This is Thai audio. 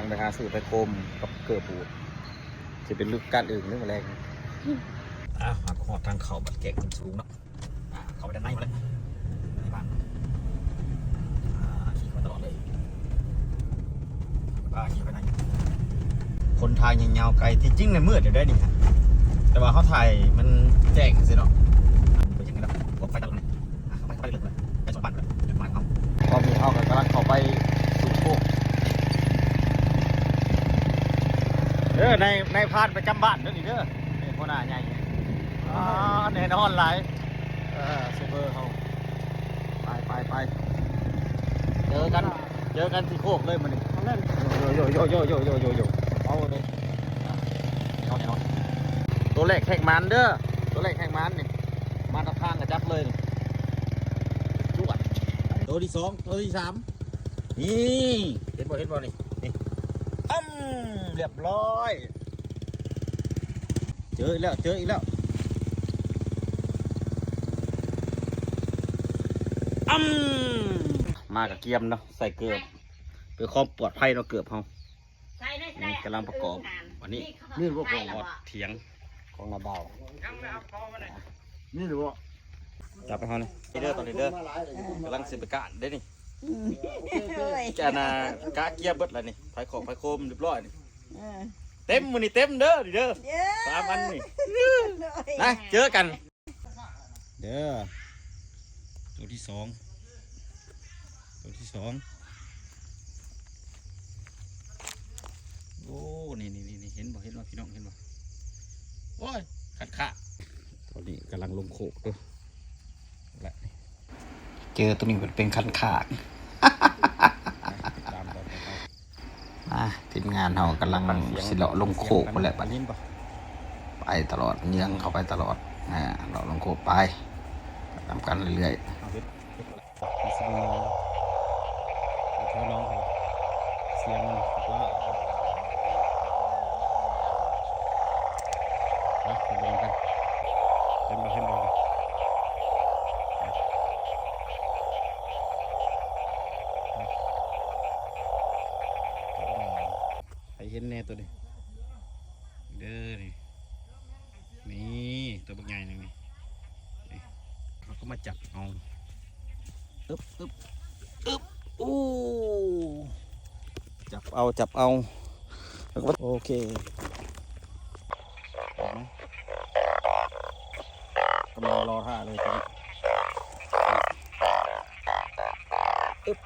ไปหาสื่อไปโคมกับเกลือปูดจะเป็นลึกการอื่นเรื่องแรงหาขอดทางเขาบัดแกะขึ้นสูงเนาะเขาไปด้านในมาเลยในบ้านขี่มาตลอดเลยขี่ไปไหนคนทางยาวๆไกลที่จริงในมืดเดี๋ยวได้นี่แต่ว่าเขาถ่ายมันแจ้งสิเนาะไปยังไงล่ะผมไฟตลอดเลยเขาไปเลยไปสองบ้านเลยเดี๋ยวมาเขาพอมีเขากำลังเข้าไปสู่โคกในพานประจำบ้านเด้อนี่เด้อนี่หัวหน้าใหญ่แน่นอนหลายเซเบอร์เขาไปเจอกันที่โคกเลยมันนี่โยเอาเลยแน่นอนตัวแรกแข่งมันเด้อตัวแรกแข่งมันนี่มาตะข้างกับจับเลยนี่จวดตัวที่สองตัวที่สามนี่เห็นบ่นี่เรียบร้อยเจออีกแล้วมากับเกียมเนาะใส่เกลือเพื่อความปลอดภัยเราเกือบเขากำลังประกอบวันนี้นี่รู้ของเถียงของนาเบานี่รู้จับไปเขาเนี่ยเด้อตอนนี้เด้อกำลังสิบกะได้นี่แกน่ะกะเกียบเบิดแล้วนี่ไฟของไฟโคมเรียบร้อยนี่เต็มมือนี่เต็มเด้อ3 อันนี่นะเจอกันเด้อตัวที่สองโอ้นี่เห็นบ่พี่น้องเห็นบ่โอ้ยขาดตอนนี้กำลังลงโขกด้วยและเจอตัวนี้มันเป็นคันขาดทีมงานเรากำลังสิเลาะลงโขกไปแหละไปตลอดเยื้องเข้าไปตลอดเราลงโขกไปทำกันเรื่อยๆเสียงมันว่าไปดูกันเห็นบ่ไปเห็นแน่ตัวนี้เด้อนี่ตัวบักใหญ่นี่เขาก็มาจับเอาอึ๊บอู้จับเอาแล้วก็โอเคกำลังรอท่าเลยตอนนี้อึ๊บ